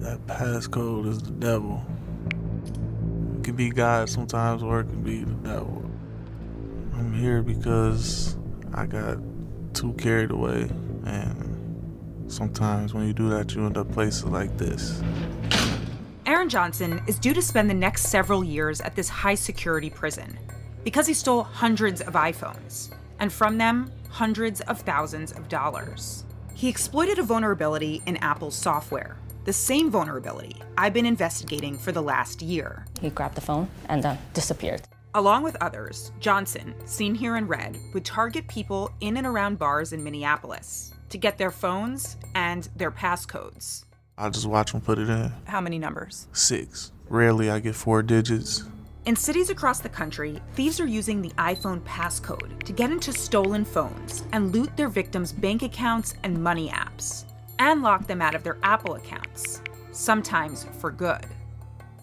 That passcode is the devil. It can be God sometimes, or it can be the devil. I'm here because I got too carried away, and sometimes when you do that, you end up places like this. Aaron Johnson is due to spend the next several years at this high-security prison because he stole hundreds of iPhones, and from them, hundreds of thousands of dollars. He exploited a vulnerability in Apple's software, the same vulnerability I've been investigating for the last year. He grabbed the phone and then disappeared. Along with others, Johnson, seen here in red, would target people in and around bars in Minneapolis to get their phones and their passcodes. I just watch them put it in. How many numbers? 6. Rarely I get 4 digits. In cities across the country, thieves are using the iPhone passcode to get into stolen phones and loot their victims' bank accounts and money apps, and lock them out of their Apple accounts, sometimes for good.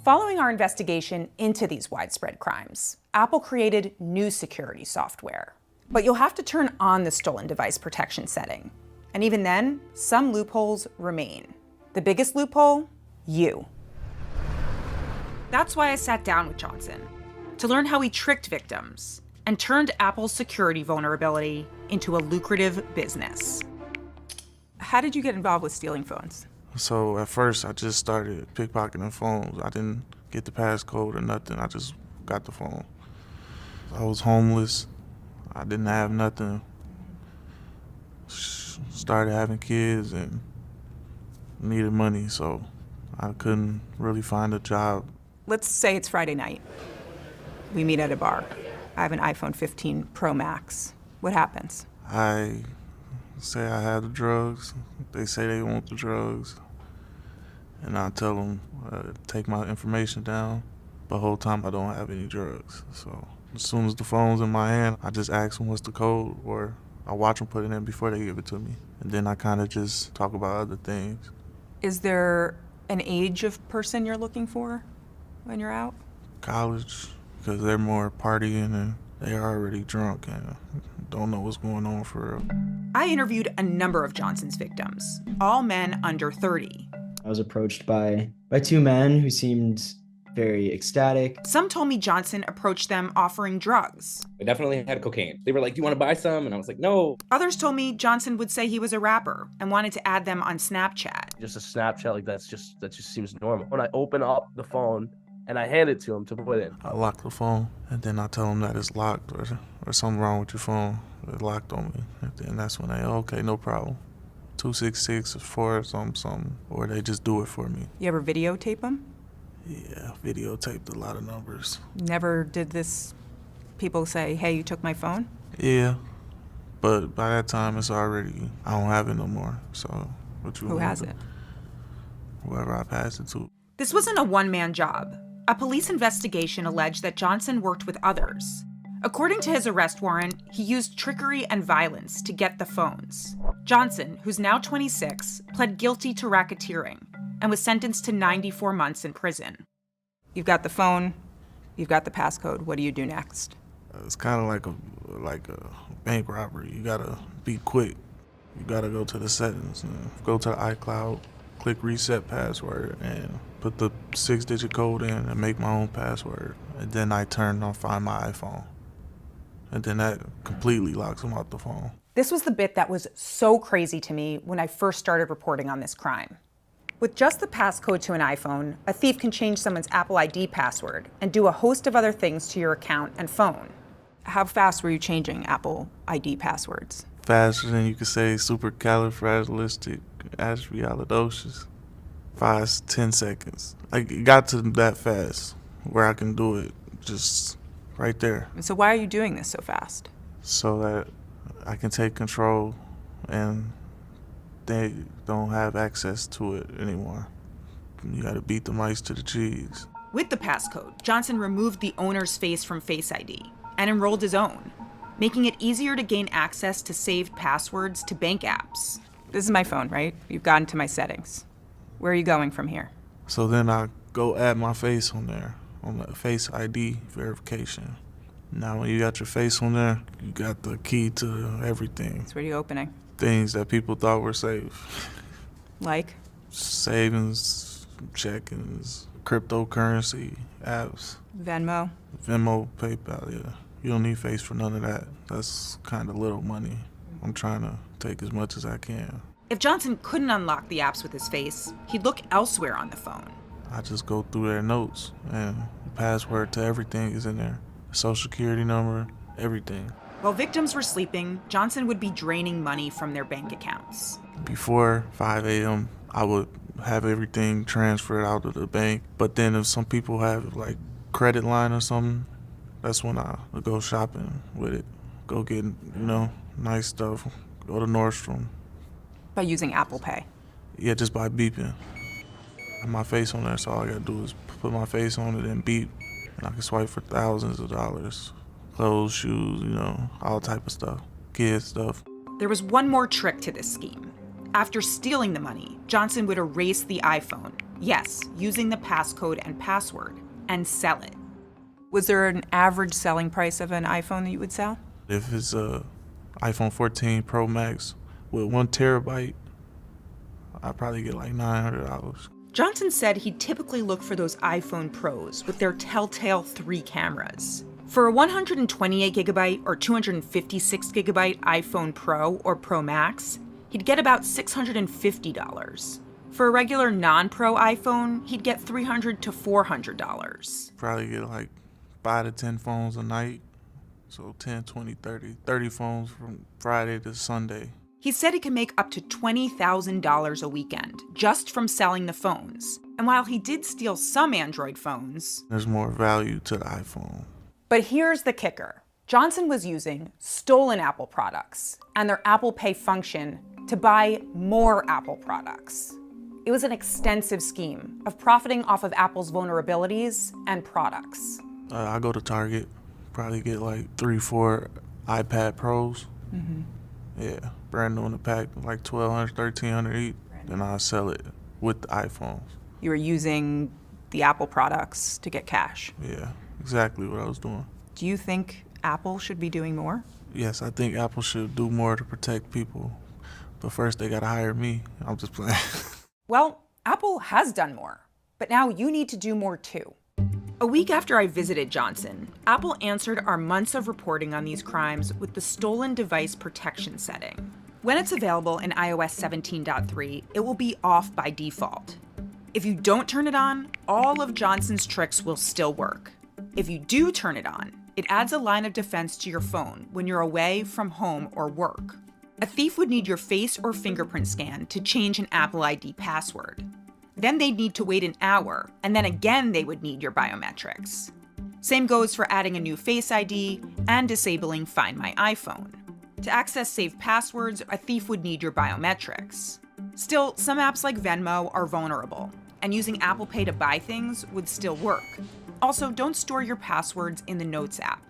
Following our investigation into these widespread crimes, Apple created new security software. But you'll have to turn on the stolen device protection setting. And even then, some loopholes remain. The biggest loophole? You. That's why I sat down with Johnson, to learn how he tricked victims and turned Apple's security vulnerability into a lucrative business. How did you get involved with stealing phones? So at first I just started pickpocketing phones. I didn't get the passcode or nothing. I just got the phone. I was homeless. I didn't have nothing. Started having kids and needed money, so I couldn't really find a job. Let's say it's Friday night. We meet at a bar. I have an iPhone 15 Pro Max. What happens? I say I have the drugs. They say they want the drugs. And I tell them, take my information down. But the whole time I don't have any drugs. So as soon as the phone's in my hand, I just ask them what's the code, or I watch them put it in before they give it to me. And then I kind of just talk about other things. Is there an age of person you're looking for when you're out? College, because they're more partying and they're already drunk and don't know what's going on for real. I interviewed a number of Johnson's victims, all men under 30. I was approached by 2 men who seemed very ecstatic. Some told me Johnson approached them offering drugs. I definitely had cocaine. They were like, "Do you want to buy some?" And I was like, "No." Others told me Johnson would say he was a rapper and wanted to add them on Snapchat. Just a Snapchat, like that just seems normal. When I open up the phone and I hand it to him to put in. I lock the phone and then I tell them that it's locked or something wrong with your phone. It's locked on me. And then that's when they, okay, no problem. 266 or 4 something, or they just do it for me. You ever videotape them? Yeah, videotaped a lot of numbers. Never did this, people say, hey, you took my phone? Yeah, but by that time it's already, I don't have it no more, so what you Who want has to do? it? Whoever I pass it to. This wasn't a one-man job. A police investigation alleged that Johnson worked with others. According to his arrest warrant, he used trickery and violence to get the phones. Johnson, who's now 26, pled guilty to racketeering and was sentenced to 94 months in prison. You've got the phone, you've got the passcode. What do you do next? It's kind of like a bank robbery. You gotta be quick. You gotta go to the settings and go to the iCloud, click reset password, and put the 6-digit code in and make my own password. And then I turn on Find My iPhone. And then that completely locks them out the phone. This was the bit that was so crazy to me when I first started reporting on this crime. With just the passcode to an iPhone, a thief can change someone's Apple ID password and do a host of other things to your account and phone. How fast were you changing Apple ID passwords? Faster than you could say supercalifragilisticexpialidocious. 5-10 seconds. Like, it got to that fast where I can do it just right there. So why are you doing this so fast? So that I can take control and they don't have access to it anymore. You gotta beat the mice to the cheese. With the passcode, Johnson removed the owner's face from Face ID and enrolled his own, making it easier to gain access to saved passwords to bank apps. This is my phone, right? You've gotten to my settings. Where are you going from here? So then I go add my face on there, on the Face ID verification. Now when you got your face on there, you got the key to everything. So where are you opening? Things that people thought were safe. Like? Savings, check-ins, cryptocurrency apps, Venmo. Venmo, PayPal, yeah. You don't need Face for none of that. That's kind of little money. I'm trying to take as much as I can. If Johnson couldn't unlock the apps with his face, he'd look elsewhere on the phone. I just go through their notes, and the password to everything is in there. The social security number, everything. While victims were sleeping, Johnson would be draining money from their bank accounts. Before 5 a.m., I would have everything transferred out of the bank. But then if some people have like credit line or something, that's when I would go shopping with it. Go get, nice stuff. Go to Nordstrom. By using Apple Pay. Yeah, just by beeping. Have my face on there, so all I gotta do is put my face on it and beep. And I can swipe for thousands of dollars. Clothes, shoes, all type of stuff. Kids stuff. There was one more trick to this scheme. After stealing the money, Johnson would erase the iPhone, yes, using the passcode and password, and sell it. Was there an average selling price of an iPhone that you would sell? If it's a iPhone 14 Pro Max with 1 terabyte, I'd probably get like $900. Johnson said he'd typically look for those iPhone Pros with their telltale 3 cameras. For a 128 gigabyte or 256 gigabyte iPhone Pro or Pro Max, he'd get about $650. For a regular non-Pro iPhone, he'd get $300 to $400. Probably get like 5 to 10 phones a night. So 10, 20, 30 phones from Friday to Sunday. He said he could make up to $20,000 a weekend just from selling the phones. And while he did steal some Android phones, There's more value to the iPhone. but here's the kicker. Johnson was using stolen Apple products and their Apple Pay function to buy more Apple products. It was an extensive scheme of profiting off of Apple's vulnerabilities and products. I go to Target, probably get like 3-4 iPad Pros. Yeah, brand new in the pack, like $1,200, $1,300 each. Then I'll sell it with the iPhones. You were using the Apple products to get cash. Yeah, exactly what I was doing. Do you think Apple should be doing more? Yes, I think Apple should do more to protect people. But first, they gotta hire me. I'm just playing. Well, Apple has done more, but now you need to do more too. A week after I visited Johnson, Apple answered our months of reporting on these crimes with the stolen device protection setting. When it's available in iOS 17.3, it will be off by default. If you don't turn it on, all of Johnson's tricks will still work. If you do turn it on, it adds a line of defense to your phone when you're away from home or work. A thief would need your face or fingerprint scan to change an Apple ID password. Then they'd need to wait an hour, and then again they would need your biometrics. Same goes for adding a new Face ID and disabling Find My iPhone. To access saved passwords, a thief would need your biometrics. Still, some apps like Venmo are vulnerable, and using Apple Pay to buy things would still work. Also, don't store your passwords in the Notes app.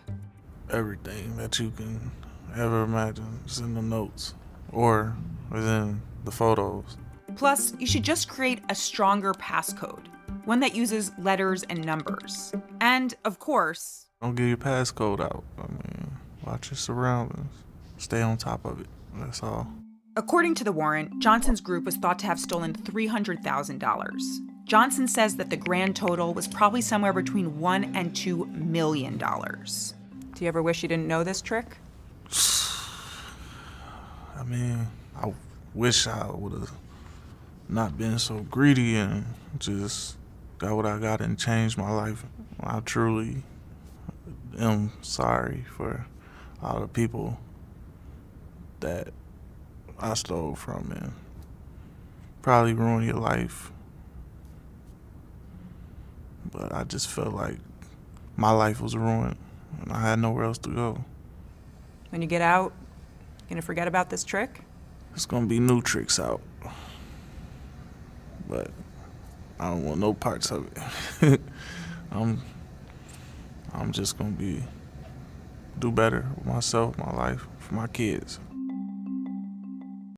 Everything that you can ever imagine is in the notes or within the photos. Plus, you should just create a stronger passcode, one that uses letters and numbers. And, of course, Don't give your passcode out. Watch your surroundings. Stay on top of it. That's all. according to the warrant, Johnson's group was thought to have stolen $300,000. Johnson says that the grand total was probably somewhere between $1 and $2 million. Do you ever wish you didn't know this trick? I wish I would have not been so greedy and just got what I got and changed my life. I truly am sorry for all the people that I stole from and probably ruined your life. But I just felt like my life was ruined and I had nowhere else to go. When you get out, you gonna forget about this trick? There's gonna be new tricks out. But I don't want no parts of it. I'm just gonna do better with myself, my life, for my kids.